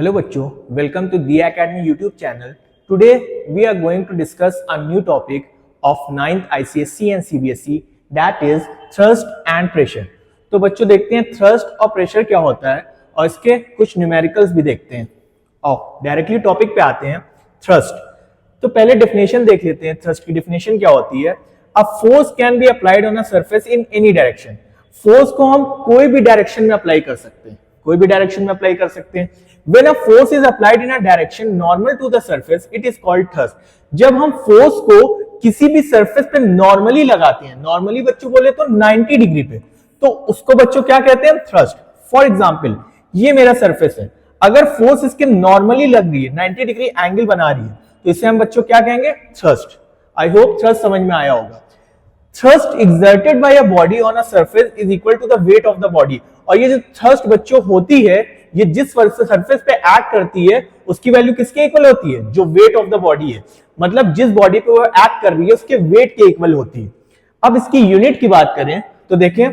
Hello बच्चों, welcome to Diya Academy YouTube channel. Today we are going to discuss a new topic of 9th ICSE and CBSE, that is thrust and pressure. तो बच्चों देखते हैं thrust और pressure क्या होता है और इसके कुछ न्यूमेरिकल्स भी देखते हैं और डायरेक्टली टॉपिक पे आते हैं thrust. तो पहले डेफिनेशन देख लेते हैं. thrust की डेफिनेशन क्या होती है? A force can be applied on a surface in any direction. Force को हम कोई भी डायरेक्शन में अप्लाई कर सकते हैं, कोई भी डायरेक्शन में अप्लाई कर सकते हैं. When a force is applied in a direction normal to the surface, it is called thrust. जब हम फोर्स को किसी भी सरफेस पे नॉर्मली लगाते हैं, नॉर्मली बच्चों बोले तो 90 डिग्री पे, तो उसको बच्चों क्या कहते हैं? थ्रस्ट. फॉर एग्जांपल ये मेरा सरफेस है, अगर फोर्स इसके नॉर्मली लग रही है, 90 डिग्री एंगल बना रही है, तो इसे हम बच्चों क्या कहेंगे? थ्रस्ट. आई होप थ्रस्ट समझ में आया होगा. Thrust exerted by a body on a surface is equal to the weight of the body. और ये जो thrust बच्चों होती है, ये जिस सरफेस पे एक्ट करती है उसकी वैल्यू किसके इक्वल होती है? जो वेट ऑफ द बॉडी है, मतलब जिस बॉडी पे वो एक्ट कर रही है उसके वेट के इक्वल होती है. अब इसकी यूनिट की बात करें तो देखें,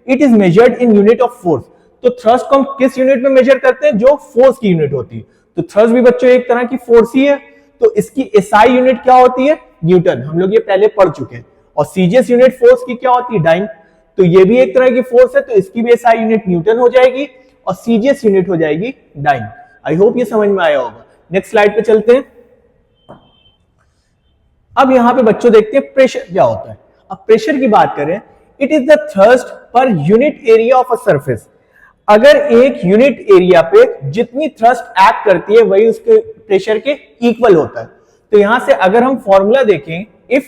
it is measured in unit of force. तो थ्रस्ट को हम किस यूनिट में मेजर करते हैं? जो फोर्स की यूनिट होती है. तो थ्रस्ट भी बच्चों एक तरह की फोर्स ही है, तो इसकी एसआई यूनिट क्या होती है? न्यूटन. हम लोग ये पहले पढ़ चुके हैं. और सीजीएस यूनिट फोर्स की क्या होती है? डाइन. तो ये भी एक तरह की फोर्स है, तो इसकी भी एसआई यूनिट न्यूटन हो जाएगी और सीजीएस यूनिट हो जाएगी डाइन. आई होप ये समझ में आया होगा. नेक्स्ट स्लाइड पे चलते हैं. अब यहां पे बच्चों देखते हैं प्रेशर क्या होता है. अब प्रेशर की बात करें, it is the thrust per unit area of a surface. अगर एक यूनिट एरिया पे जितनी थ्रस्ट एक्ट करती है वही उसके प्रेशर के इक्वल होता है. तो यहां से अगर हम फॉर्मूला देखें, if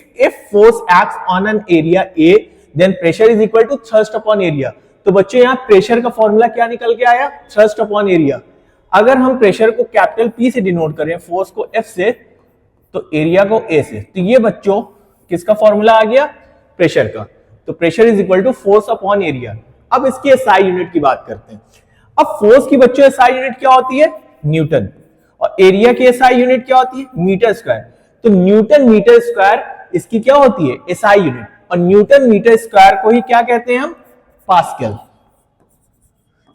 force acts on an area A, then pressure is equal to thrust upon area. तो बच्चों यहाँ प्रेशर का फॉर्मूला क्या निकल के आया? thrust upon area. अगर हम प्रेशर को कैपिटल P से डिनोट करें, फोर्स को F से, तो एरिया को A से, तो ये बच्चों किसका फॉर्मूला आ गया? प्रेशर का. तो pressure is equal to force upon area. अब इसकी एसआई यूनिट की बात करते हैं. अब फोर्स की बच्चों एसआई यूनिट क्या होती है? न्यूटन. और एरिया की एसआई यूनिट क्या होती है? Metre square. तो न्यूटन मीटर स्क्वायर इसकी क्या होती है? SI unit. और न्यूटन मीटर स्क्वायर को ही क्या कहते हैं हम? पास्कल.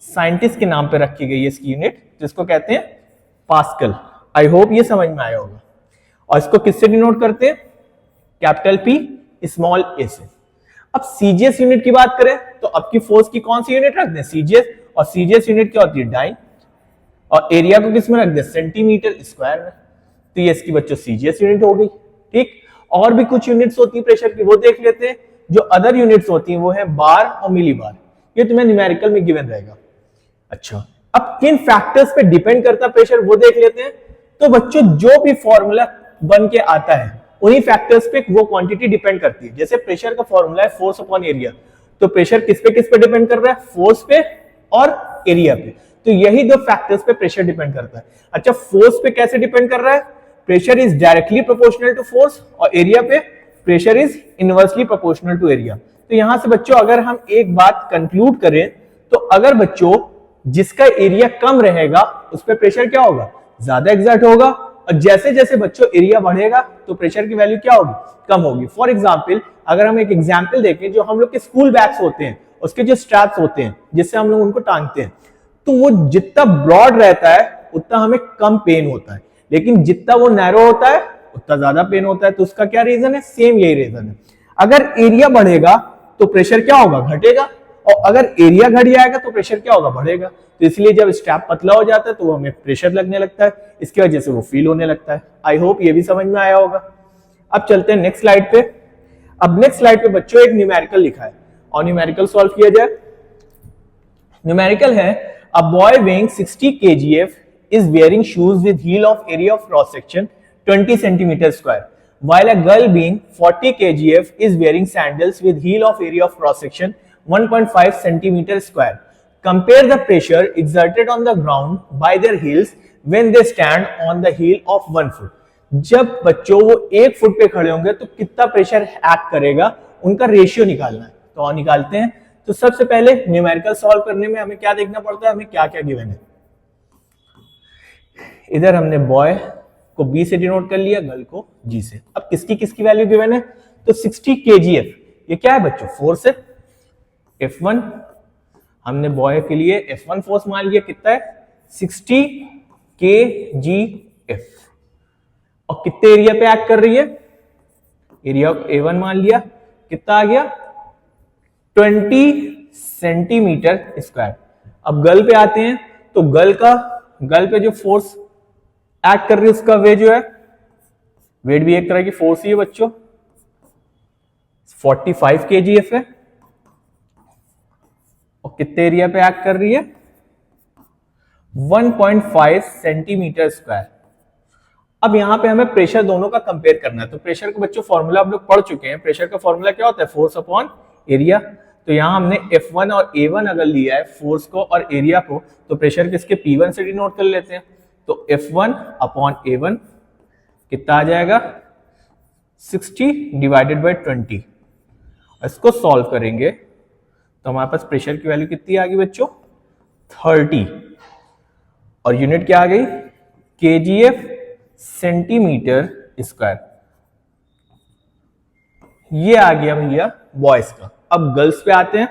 साइंटिस्ट के नाम पे रखी गई है इसकी यूनिट, जिसको कहते हैं पास्कल. आई होप ये समझ में आया होगा. और इसको किससे डिनोट करते हैं? कैपिटल पी स्मॉल ए से. अब सीजीएस यूनिट की बात करें तो अब की फोर्स की कौन सी यूनिट रख दें? सीजीएस. और सीजीएस यूनिट क्या होती है? डाइन. और एरिया को किस में रख दें? सेंटीमीटर स्क्वायर में. तो ये इसकी बच्चों सीजीएस यूनिट हो गई. ठीक. और भी कुछ यूनिट्स होती है प्रेशर की, वो देख लेते हैं. जो अदर यूनिट्स होती हैं वो है बार और मिली बार. ये तुम्हें न्यूमेरिकल में गिवन रहेगा. अच्छा, अब किन फैक्टर्स पे डिपेंड करता प्रेशर वो देख लेते हैं. तो बच्चों जो भी फॉर्मूला बन के आता है उन्हीं फैक्टर्स पे वो क्वांटिटी डिपेंड करती है. जैसे प्रेशर का फॉर्मूला है फोर्स अपॉन एरिया, तो प्रेशर किस पे डिपेंड कर रहा है? फोर्स पे और एरिया पे. तो यही दो फैक्टर्स पे प्रेशर डिपेंड करता है. अच्छा, फोर्स पे कैसे डिपेंड कर रहा है? Pressure is directly proportional to force, और एरिया पे pressure is inversely proportional to area. तो यहां से बच्चों अगर हम एक बात कंक्लूड करें, तो अगर बच्चों जिसका एरिया कम रहेगा उस पर प्रेशर क्या होगा? ज्यादा एग्जर्ट होगा. और जैसे जैसे बच्चों एरिया बढ़ेगा तो प्रेशर की वैल्यू क्या होगी? कम होगी. फॉर एग्जाम्पल अगर हम एक एग्जाम्पल देखें, जो हम लोग के स्कूल बैग्स होते हैं उसके जो स्ट्रैप्स होते हैं जिससे हम लोग उनको टांगते हैं, तो वो जितना ब्रॉड रहता है उतना हमें कम पेन होता है, लेकिन जितना वो नैरो होता है उतना ज्यादा पेन होता है. तो उसका क्या रीजन है? सेम यही रीजन है. अगर एरिया बढ़ेगा तो प्रेशर क्या होगा? घटेगा. और अगर एरिया घट जाएगा तो प्रेशर क्या होगा? बढ़ेगा. तो इसलिए जब स्ट्रैप पतला हो जाता है तो हमें प्रेशर लगने लगता है, इसकी वजह से वो फील होने लगता है. आई होप ये भी समझ में आया होगा. अब चलते हैं नेक्स्ट स्लाइड पे. अब नेक्स्ट स्लाइड पे बच्चों एक न्यूमेरिकल लिखा है और न्यूमेरिकल सॉल्व किया जाए. न्यूमेरिकल है, a boy weighing 60 kgf is wearing shoes with heel of area of cross section 20 centimeter square, while a girl being 40 kgf is wearing sandals with heel of area of cross section 1.5 centimeter square. Compare the pressure exerted on the ground by their heels when they stand on the heel of 1 foot. जब बच्चों वो 1 foot पे खड़े होंगे तो कितना pressure act करेगा, उनका रेशियो निकालना है. तो निकालते हैं. तो सबसे पहले न्यूमेरिकल सॉल्व करने में हमें क्या देखना पड़ता है? हमें क्या क्या गिवन है. इधर हमने बॉय को बी से डिनोट कर लिया, गर्ल को जी से. अब किसकी किसकी वैल्यू गिवन है? तो 60 kgf ये क्या है बच्चों? फोर्स है. F1 हमने बॉय के लिए F1 फोर्स मान लिया, कितना है? 60 kgf। और कितने एरिया पे एक्ट कर रही है? एरिया A1 मान लिया, कितना आ गया 20 सेंटीमीटर स्क्वायर। अब गल पे आते हैं, तो गल पे जो फोर्स एक्ट कर रही है उसका वेट जो है, वेट भी एक तरह की फोर्स ही है बच्चों, 45 kgf है। और कितने एरिया पे एक्ट कर रही है? 1.5 सेंटीमीटर स्क्वायर। अब यहां पे हमें प्रेशर दोनों का कंपेयर करना है। तो प्रेशर का बच्चों फॉर्मूला आप लोग पढ़ चुके हैं। प्रेशर का फॉर्मूला क्या होता है? Force upon area. तो यहां हमने F1 और A1 अगर लिया है फोर्स को और एरिया को, तो प्रेशर किसके P1 से डिनोट कर लेते हैं। तो F1 अपॉन A1 कितना आ जाएगा 60 डिवाइडेड बाई 20। इसको सॉल्व करेंगे तो हमारे पास प्रेशर की वैल्यू कितनी आ गई बच्चों 30, और यूनिट क्या आ गई kgf सेंटीमीटर स्क्वायर। ये आ गया भैया बॉयज का। अब गर्ल्स पे आते हैं।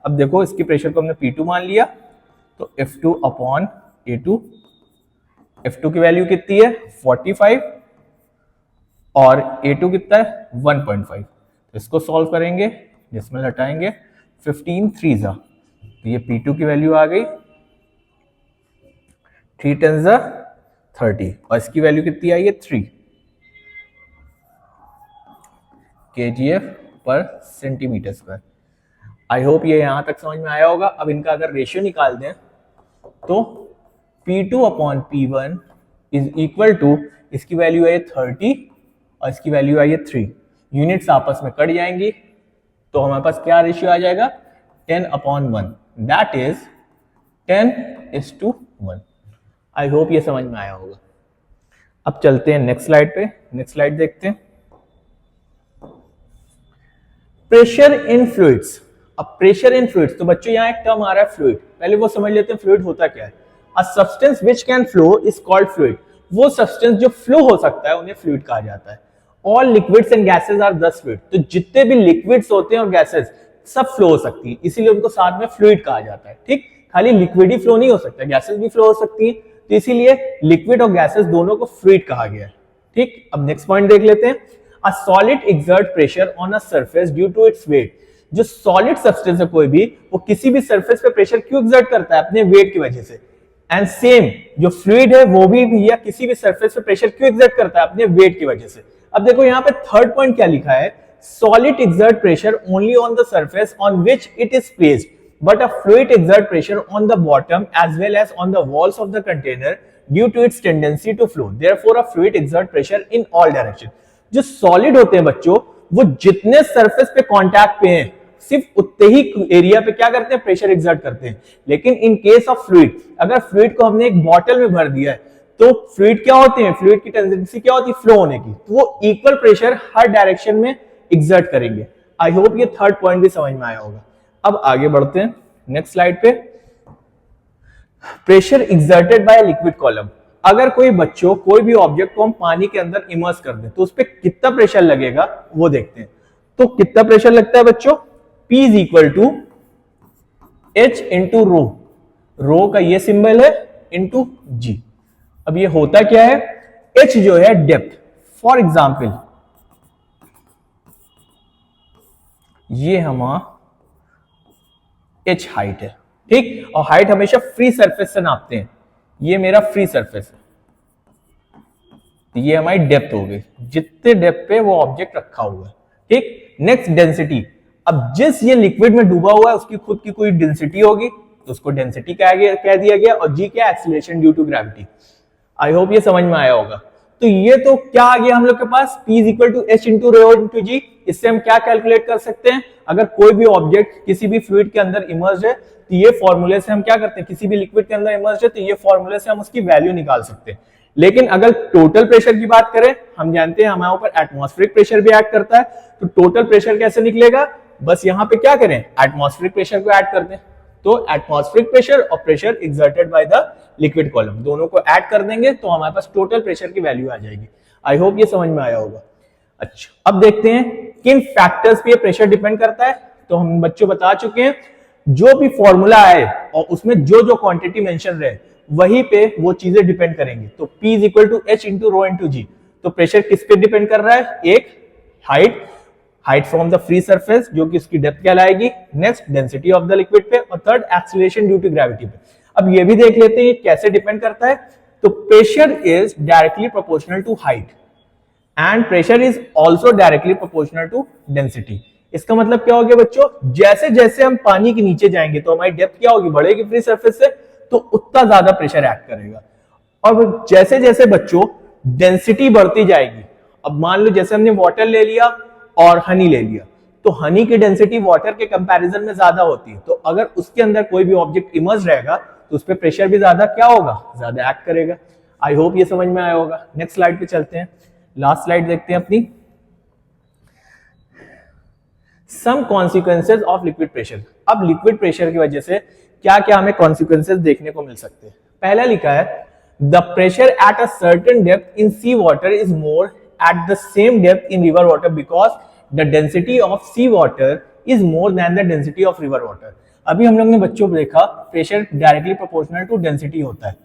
अब देखो इसकी प्रेशर को हमने P2 मान लिया, तो F2 अपॉन A2। F2 की वैल्यू कितनी है 45 और A2 कितना है 1.5। तो इसको सॉल्व करेंगे, डेसिमल हटाएंगे, 15 3 जा, तो ये P2 की वैल्यू आ गई 3 10 जा 30, और इसकी वैल्यू कितनी आई है 3 kgf पर सेंटीमीटर स्क्वायर। आई होप ये यहां तक समझ में आया होगा। अब इनका अगर रेशियो निकाल दें तो P2 upon P1 is equal to, इसकी वैल्यू है 30 और इसकी वैल्यू आई है 3। यूनिट्स आपस में कट जाएंगी, तो हमारे पास क्या रेशियो आ जाएगा 10 upon 1, that is 10:1। I hope ये समझ में आया होगा। अब चलते हैं नेक्स्ट स्लाइड पे। नेक्स्ट स्लाइड देखते हैं। Pressure in fluids. अब प्रेशर इन फ्लूइड्स, तो बच्चों यहां एक टर्म आ रहा है फ्लूइड, पहले वो समझ लेते हैं फ्लूइड होता क्या है। A substance which can flow is called fluid. वो सब्सटेंस जो फ्लो हो सकता है उन्हें फ्लूइड कहा जाता है। All liquids and gases are thus fluid. तो जितने भी लिक्विड्स होते हैं और गैसेस सब फ्लो हो सकती है, इसीलिए उनको साथ में फ्लूइड कहा जाता है। ठीक, खाली लिक्विड ही फ्लो नहीं हो सकता, गैसेस भी फ्लो हो सकती है, तो इसीलिए लिक्विड और गैसेस दोनों को फ्लूइड कहा गया है। ठीक, अब नेक्स्ट पॉइंट देख लेते हैं। A solid exert pressure on a surface due to its weight. जो सॉलिड सब्सटेंस है कोई भी, वो किसी भी सरफेस पे प्रेशर क्यों एक्सर्ट करता है? अपने वेट की वजह से। एंड सेम जो फ्लूइड है वो भी भैया किसी भी सरफेस पे प्रेशर क्यों एक्सर्ट करता है? अपने वेट की वजह से। अब देखो यहाँ पे थर्ड पॉइंट क्या लिखा है, solid exert pressure only on the surface on which it is placed, but a fluid exert pressure on the bottom as well as on the walls of the container due to its tendency to flow. Therefore, a fluid exert pressure in all direction. जो solid होते हैं बच्चों, वो जितने surface पे contact पे हैं, सिर्फ उतने ही एरिया पे क्या करते हैं? प्रेशर एक्सर्ट करते हैं। लेकिन इन केस ऑफ फ्लूइड, अगर फ्लूइड को हमने एक बॉटल में भर दिया है, तो फ्लूइड क्या होते हैं? फ्लूइड की टेंडेंसी क्या होती है? फ्लो होने की। तो वो इक्वल प्रेशर हर डायरेक्शन में एक्सर्ट करेंगे। आई होप ये थर्ड पॉइंट भी समझ में आया होगा। अब आगे बढ़ते हैं नेक्स्ट स्लाइड पे। Pressure exerted by liquid column. अगर कोई बच्चों कोई भी ऑब्जेक्ट को हम पानी के अंदर इमर्स कर दें तो उस पर कितना प्रेशर लगेगा वो देखते हैं। तो कितना प्रेशर लगता है बच्चों? P is equal to H into rho. Rho का ये सिंबल है इंटू G। अब ये होता क्या है? H जो है डेप्थ। फॉर एग्जाम्पल ये हमारा H हाइट है, ठीक, और हाइट हमेशा फ्री सरफेस से नापते हैं। ये मेरा फ्री सरफेस है, ये हमारी डेप्थ हो गई, जितने डेप्थ पे वो ऑब्जेक्ट रखा हुआ है। ठीक, नेक्स्ट डेंसिटी। अब जिस ये लिक्विड में डूबा हुआ है उसकी खुद की कोई डेंसिटी होगी, तो उसको डेंसिटी कह दिया गया, और G क्या? Acceleration due to gravity. I hope ये समझ में आया होगा। तो ये तो क्या आ गया हम लोग के पास? P is equal to H into rho into G। इससे हम क्या कैलकुलेट कर सकते हैं? अगर कोई भी ऑब्जेक्ट किसी भी फ्लूइड के अंदर इमर्ज्ड है, तो ये फॉर्मूले से हम क्या करते हैं? किसी भी लिक्विड के अंदर इमर्ज्ड है तो ये फॉर्मूले से हम उसकी वैल्यू निकाल सकते हैं। लेकिन अगर टोटल प्रेशर की बात करें, हम जानते हैं हमारे ऊपर एटमॉस्फेरिक प्रेशर भी एक्ट करता है, तो टोटल प्रेशर कैसे निकलेगा? बस यहां पे क्या करें? एटमॉस्फेरिक प्रेशर को ऐड कर दें। तो एटमॉस्फेरिक प्रेशर और pressure exerted by the liquid column दोनों को ऐड कर देंगे तो हमारे पास टोटल प्रेशर की वैल्यू आ जाएगी। आई होप ये समझ में आया होगा। अच्छा, अब देखते हैं किन फैक्टर्स पे प्रेशर डिपेंड करता है। तो हम बच्चों बता चुके हैं, जो भी फॉर्मूला है और उसमें जो जो क्वांटिटी मेंशन रहे वहीं पे वो चीजें डिपेंड करेंगी। तो P is equal to H into rho into g. तो प्रेशर किस पे डिपेंड कर रहा है? एक height from the free surface जो कि उसकी डेप्थ कहलाएगी, next density of the liquid पे, और third acceleration due to gravity पे। अब ये भी देख लेते हैं ये कैसे डिपेंड करता है। तो pressure is directly proportional to height and pressure is also directly proportional to density. इसका मतलब क्या हो गया बच्चों? जैसे जैसे हम पानी के नीचे जाएंगे तो हमारी डेप्थ क्या होगी? बढ़ेगी फ्री सरफेस से, तो उतना ज्यादा प्रेशर एक्ट करेगा। और जैसे जैसे बच्चों डेंसिटी बढ़ती जाएगी, अब मान लो जैसे हमने वाटर ले लिया और हनी ले लिया, तो हनी की डेंसिटी वाटर के कंपैरिजन में ज्यादा होती है। तो अगर उसके अंदर कोई भी ऑब्जेक्ट इमर्ज रहेगा तो उस पर प्रेशर भी ज्यादा क्या होगा? ज्यादा एक्ट करेगा। आई होप ये समझ में आया होगा। नेक्स्ट स्लाइड पे चलते हैं, लास्ट स्लाइड देखते हैं अपनी। सम कॉन्सिक्वेंसेज ऑफ लिक्विड प्रेशर। अब लिक्विड प्रेशर की वजह से क्या क्या हमें कॉन्सिक्वेंसेज देखने को मिल सकते हैं। पहला लिखा है the pressure at a certain depth in sea water is more at the same depth in river water because the density of sea water is more than the density of river water. अभी हम लोग ने बच्चों को देखा pressure directly proportional to density होता है,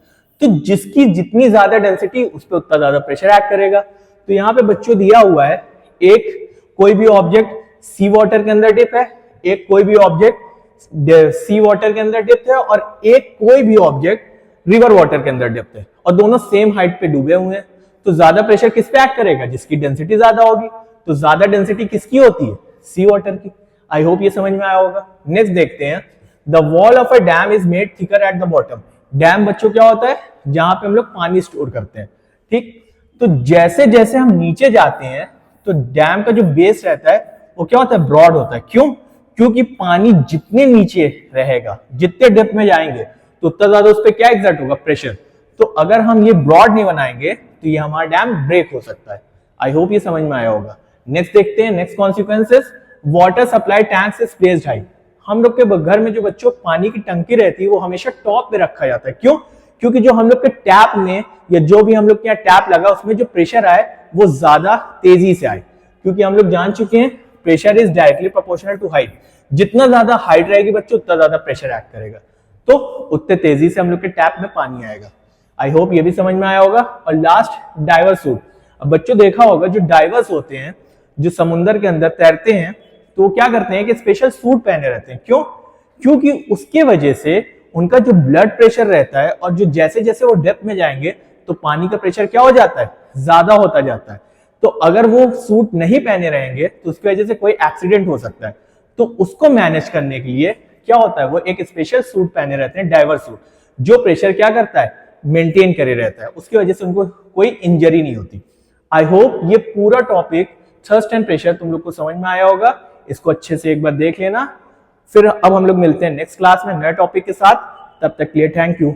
तो जिसकी जितनी ज्यादा डेंसिटी उस पर उतना ज्यादा प्रेशर एक्ट करेगा। तो यहाँ पे बच्चों दिया हुआ है एक कोई भी ऑब्जेक्ट सी वाटर के अंदर डिप है, एक कोई भी ऑब्जेक्ट सी वाटर के अंदर डिप है, और एक कोई भी ऑब्जेक्ट रिवर वाटर के अंदर डिप है, और दोनों सेम हाइट पे डूबे हुए हैं। तो ज्यादा प्रेशर किस पे एक्ट करेगा? जिसकी डेंसिटी ज्यादा होगी। तो ज्यादा डेंसिटी किसकी होती है? सी वाटर की। आई होप ये समझ में आया होगा। नेक्स्ट देखते हैं, the wall of a dam is made thicker at the bottom. Dam बच्चों क्या होता है? जहां पे हम लोग पानी स्टोर करते हैं, ठीक। तो जैसे जैसे हम नीचे जाते हैं तो डैम का जो बेस रहता है वो क्या होता है? ब्रॉड होता है। क्यों? क्योंकि पानी जितने नीचे रहेगा, जितने डेप्थ में जाएंगे, तो उतना ज्यादा उस पर क्या एग्जर्ट होगा? प्रेशर। तो अगर हम ये ब्रॉड नहीं बनाएंगे तो ये हमारा डैम ब्रेक हो सकता है। आई होप ये समझ में आया होगा। नेक्स्ट देखते हैं, next consequences, water supply tanks is placed high. हम लोग के घर में जो बच्चों पानी की टंकी रहती है वो हमेशा टॉप पे रखा जाता है। क्यों? क्योंकि जो हम लोग के टैप में या जो भी हम लोग के यहाँ टैप लगा उसमें जो प्रेशर आए वो ज्यादा तेजी से आए, क्योंकि हम लोग जान चुके हैं pressure is directly proportional to height. जितना ज्यादा हाइट रहेगी बच्चों उतना ज्यादा प्रेशर एक्ट करेगा, तो उतने तेजी से हम लोग के टैप में पानी आएगा। आई होप ये भी समझ में आया होगा। और लास्ट, डाइवर सूट। अब बच्चों देखा होगा जो डाइवर्स होते हैं, जो समुद्र के अंदर तैरते हैं, तो वो क्या करते हैं कि स्पेशल सूट पहने रहते हैं। क्यों? क्योंकि उसके वजह से उनका जो ब्लड प्रेशर रहता है, और जो जैसे जैसे वो डेप्थ में जाएंगे तो पानी का प्रेशर क्या हो जाता है? ज्यादा होता जाता है। तो अगर वो सूट नहीं पहने रहेंगे तो उसकी वजह से कोई एक्सीडेंट हो सकता है। तो उसको मैनेज करने के लिए क्या होता है? वो एक स्पेशल सूट पहने रहते हैं, डाइवर सूट, जो प्रेशर क्या करता है? मेंटेन करे रहता है। उसकी वजह से उनको कोई इंजरी नहीं होती। आई होप ये पूरा टॉपिक थर्स्ट एंड प्रेशर तुम लोग को समझ में आया होगा। इसको अच्छे से एक बार देख लेना। फिर अब हम लोग मिलते हैं नेक्स्ट क्लास में नए टॉपिक के साथ। तब तक के लिए थैंक यू।